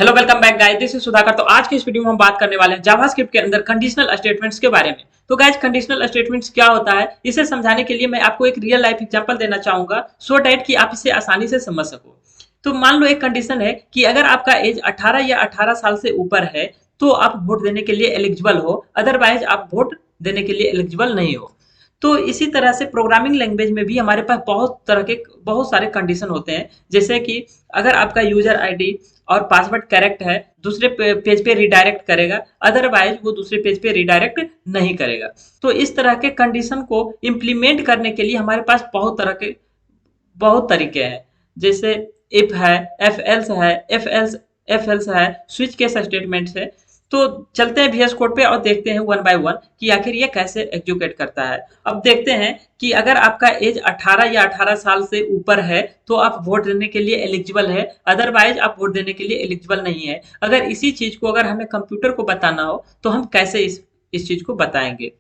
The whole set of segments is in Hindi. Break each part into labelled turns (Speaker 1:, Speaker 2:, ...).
Speaker 1: Hello welcome back guys, this is Sudhakar. तो आज के इस वीडियो में हम बात करने वाले हैं जावास्क्रिप्ट के अंदर कंडीशनल स्टेटमेंट्स के बारे में। तो गाइस, कंडीशनल स्टेटमेंट्स क्या होता है, इसे समझाने के लिए मैं आपको एक रियल लाइफ एग्जांपल देना चाहूंगा सो डैट कि आप इसे आसानी से समझ सको। तो मान लो एक कंडीशन है कि अगर आपका एज 18 या 18 साल से ऊपर है तो आप वोट देने के लिए एलिजिबल हो, अदरवाइज आप वोट देने के लिए एलिजिबल नहीं हो। तो इसी तरह से प्रोग्रामिंग लैंग्वेज में भी हमारे पास बहुत सारे कंडीशन होते हैं। जैसे कि अगर आपका यूजर आईडी और पासवर्ड करेक्ट है, दूसरे पेज पे रिडायरेक्ट करेगा, अदरवाइज वो दूसरे पेज पे रिडायरेक्ट नहीं करेगा। तो इस तरह के कंडीशन को इम्प्लीमेंट करने के लिए हमारे पास बहुत तरीके हैं। जैसे इफ है, एफ एल्स है, स्विच केस स्टेटमेंट्स है। तो चलते हैं VS कोड पे और देखते हैं वन बाय वन कि आखिर ये कैसे एग्जीक्यूट करता है। अब देखते हैं कि अगर आपका एज 18 या 18 साल से ऊपर है तो आप वोट देने के लिए एलिजिबल है, अदरवाइज आप वोट देने के लिए एलिजिबल नहीं है। अगर इसी चीज को अगर हमें कंप्यूटर को बताना हो तो हम कैसे इस चीज को बताएंगे।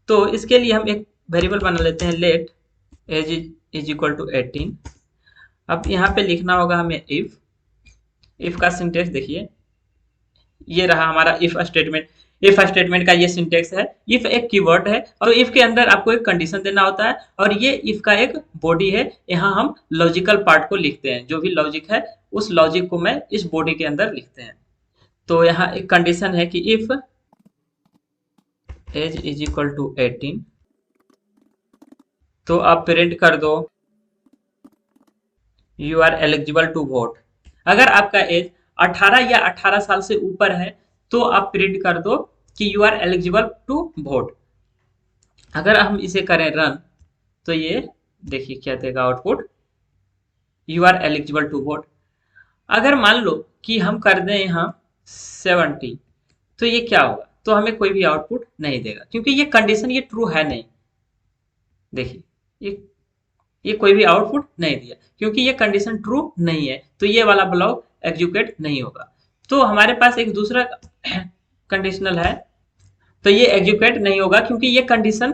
Speaker 1: तो इसके लिए हम एक वेरिएबल बना लेते हैं, let age is equal to 18। अब यहाँ पे लिखना होगा हमें इफ का सिंटेक्स देखिए, ये रहा हमारा इफ स्टेटमेंट। इफ स्टेटमेंट का ये सिंटेक्स है। इफ एक कीवर्ड है और इफ के अंदर आपको एक कंडीशन देना होता है और ये इफ का एक बॉडी है। यहाँ हम लॉजिकल पार्ट को लिखते हैं, जो भी लॉजिक है उस लॉजिक को मैं इस बॉडी के अंदर लिखते हैं। तो यहाँ एक कंडीशन है कि if age is equal to 18, तो आप प्रिंट कर दो you are eligible to vote. अगर आपका एज 18 या 18 साल से ऊपर है तो आप प्रिंट कर दो कि you are eligible to vote. अगर हम इसे करें रन तो ये देखिए क्या देगा output, you are eligible to vote. अगर मान लो कि हम कर दें यहाँ 70, तो ये क्या होगा, तो हमें कोई भी आउटपुट नहीं देगा क्योंकि ये कंडीशन ये ट्रू है नहीं। देखिए ये कोई भी आउटपुट नहीं दिया क्योंकि ये कंडीशन ट्रू नहीं है, तो ये वाला ब्लॉक एग्जीक्यूट नहीं होगा। तो हमारे पास एक दूसरा कंडीशनल है, तो ये एग्जीक्यूट नहीं होगा क्योंकि ये कंडीशन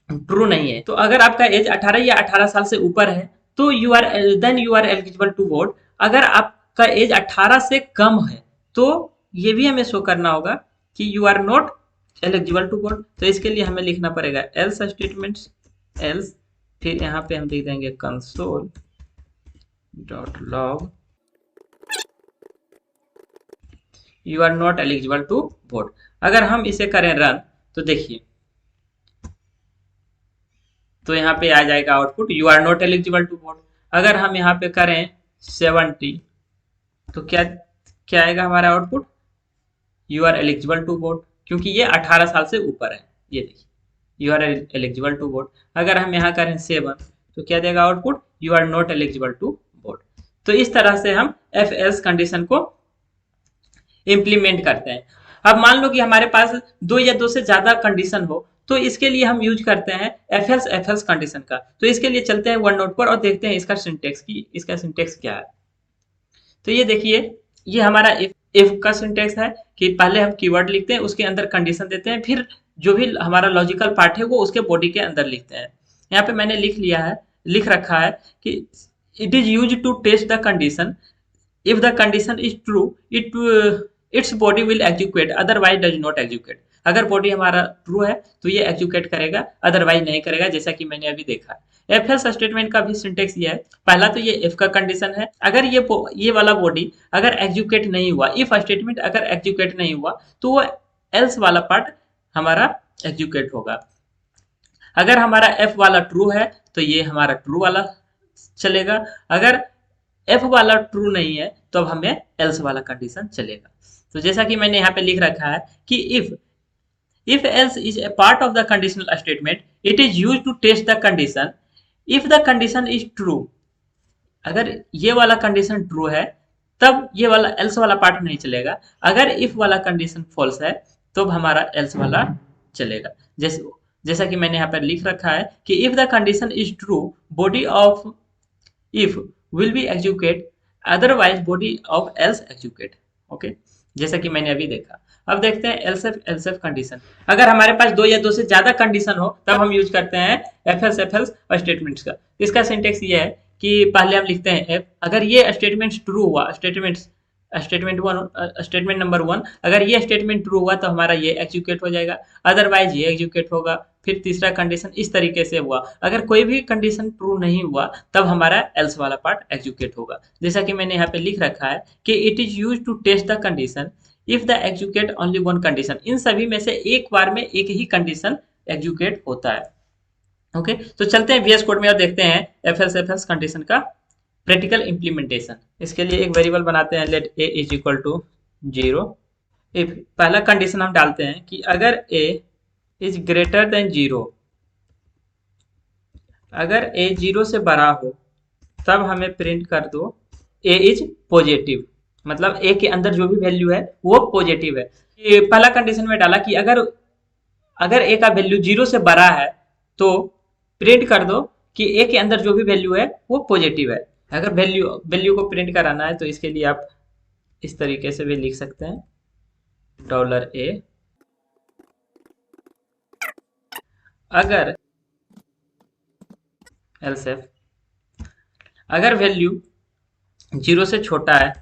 Speaker 1: ट्रू नहीं है। तो अगर आपका एज 18 या 18 साल से ऊपर है तो you are eligible to vote. अगर आपका एज 18 से कम है तो ये भी हमें शो करना होगा कि you are not eligible to vote. तो इसके लिए हमें लिखना पड़ेगा एल्स स्टेटमेंट्स, एल्स, फिर यहाँ पे हम लिख देंगे console dot log you are not eligible to vote. अगर हम इसे करें रन तो देखिए, तो यहाँ पे आ जाएगा output you are not eligible to vote. अगर हम यहाँ पे करें 70 तो क्या क्या आएगा हमारा output, you are eligible to vote, क्योंकि ये 18 साल से ऊपर है। ये देखिए you are eligible to vote. अगर हम यहाँ करें 7 तो क्या देगा output, you are not eligible to vote. तो इस तरह से हम एफ एल्स कंडीशन को इम्प्लीमेंट करते हैं। अब मान लो कि हमारे पास दो या दो से ज्यादा कंडीशन हो तो इसके लिए हम यूज करते हैं एफ एल्स कंडीशन का। तो इसके लिए चलते हैं वन नोट पर और देखते हैं इसका सिंटेक्स क्या है। तो ये देखिए, ये हमारा इफ का सिंटेक्स है कि पहले हम कीवर्ड लिखते हैं, उसके अंदर कंडीशन देते हैं, फिर जो भी हमारा लॉजिकल पार्ट है वो उसके बॉडी के अंदर लिखते हैं। यहाँ पे मैंने लिख रखा है कि it is use to test the condition. If the condition is true its body will execute, otherwise does not execute. अगर बॉडी हमारा ट्रू है तो ये एग्जीक्यूट करेगा, अदरवाइज नहीं करेगा, जैसा कि मैंने अभी देखा है। एफ एल्स स्टेटमेंट का भी सिंटेक्स ये है। पहला तो ये इफ का कंडीशन है, अगर ये वाला बॉडी अगर एग्जीक्यूट नहीं हुआ, इफ स्टेटमेंट अगर एग्जीक्यूट नहीं हुआ तो वो एल्स वाला पार्ट हमारा एग्जीक्यूट होगा। अगर हमारा एफ वाला ट्रू है तो ये हमारा ट्रू वाला चलेगा। अगर एफ वाला ट्रू नहीं है तो अब हमें एल्स वाला कंडीशन चलेगा। तो जैसा कि मैंने यहाँ पे लिख रखा है कि if else is a part of the conditional statement it is use to test the condition if the condition is true. अगर ये वाला कंडीशन ट्रू है तब ये वाला एल्स वाला पार्ट नहीं चलेगा। अगर इफ वाला कंडीशन फॉल्स है तो हमारा एल्स वाला चलेगा। जैसा कि मैंने यहाँ पर लिख रखा है कि if the condition is true body of if will be execute, otherwise body of else execute. Okay, जैसा कि मैंने अभी देखा। अब देखते हैं एल्सेफ कंडीशन। अगर हमारे पास दो या दो से ज्यादा कंडीशन हो तब हम यूज करते हैं एफ एल्स और स्टेटमेंट्स का। इसका सिंटेक्स ये है कि पहले हम लिखते हैं एफ, अगर ये स्टेटमेंट्स ट्रू हुआ, स्टेटमेंट्स स्टेटमेंट नंबर 1, अगर ये स्टेटमेंट ट्रू हुआ तो हमारा ये एग्जीक्यूट हो जाएगा, अदरवाइज ये एग्जीक्यूट होगा। फिर तीसरा कंडीशन इस तरीके से हुआ, अगर कोई भी कंडीशन ट्रू नहीं हुआ तब हमारा एल्स वाला पार्ट एग्जीक्यूट होगा। जैसा कि मैंने यहाँ पे लिख रखा है कि it is use to test the condition if the execute only one condition, इन सभी में से एक बार में एक ही कंडीशन एग्जीक्यूट होता है। ओके, तो चलते हैं VS कोड में और देखते हैं एफ एल्स कंडीशन का प्रैक्टिकल इम्प्लीमेंटेशन। इसके लिए एक वेरिएबल बनाते हैं, let a is equal to 0। If पहला कंडीशन हम डालते हैं कि अगर a इज ग्रेटर देन 0, अगर a 0 से बड़ा हो तब हमें प्रिंट कर दो a इज पॉजिटिव, मतलब a के अंदर जो भी वैल्यू है वो पॉजिटिव है। ये पहला कंडीशन में डाला कि अगर a का वैल्यू 0 से बड़ा है तो प्रिंट कर दो कि a के अंदर जो भी वैल्यू है वो पॉजिटिव है। अगर वैल्यू को प्रिंट कराना है तो इसके लिए आप इस तरीके से भी लिख सकते हैं, $a, अगर एल्सेफ अगर वैल्यू 0 से छोटा है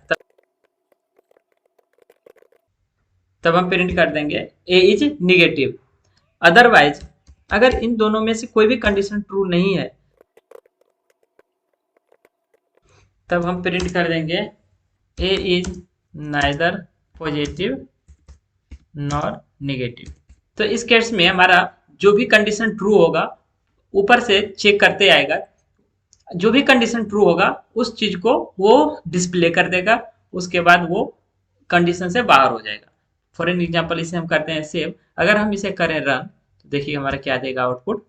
Speaker 1: तब हम प्रिंट कर देंगे a इज निगेटिव, अदरवाइज अगर इन दोनों में से कोई भी कंडीशन ट्रू नहीं है तब हम प्रिंट कर देंगे a is neither positive nor negative. तो इस केस में हमारा जो भी कंडीशन ट्रू होगा ऊपर से चेक करते आएगा, जो भी कंडीशन ट्रू होगा उस चीज को वो डिस्प्ले कर देगा, उसके बाद वो कंडीशन से बाहर हो जाएगा। फॉर एन एग्जाम्पल इसे हम करते हैं सेव, अगर हम इसे करें रन तो देखिए हमारा क्या देगा आउटपुट,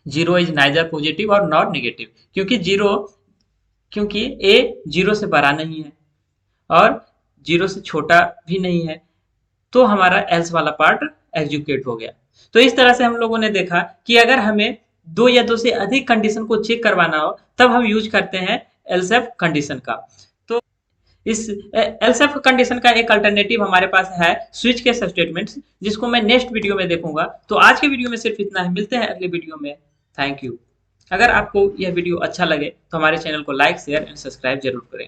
Speaker 1: 0 इज नाइदर पॉजिटिव और नॉट नेगेटिव, क्योंकि a 0 से बड़ा नहीं है और 0 से छोटा भी नहीं है, तो हमारा एल्स वाला पार्ट एग्जीक्यूट हो गया। तो इस तरह से हम लोगों ने देखा कि अगर हमें 2 या 2 से अधिक कंडीशन को चेक करवाना हो तब हम यूज करते हैं एल्सेफ कंडीशन का। तो इस एल्सेफ कंडीशन का एक अल्टरनेटिव हमारे पास है स्विच केस स्टेटमेंट्स, जिसको मैं नेक्स्ट वीडियो में देखूंगा। तो आज के वीडियो में सिर्फ इतना है, मिलते हैं अगले वीडियो में। Thank you. अगर आपको यह वीडियो अच्छा लगे तो हमारे चैनल को लाइक, शेयर एंड सब्सक्राइब जरूर करें।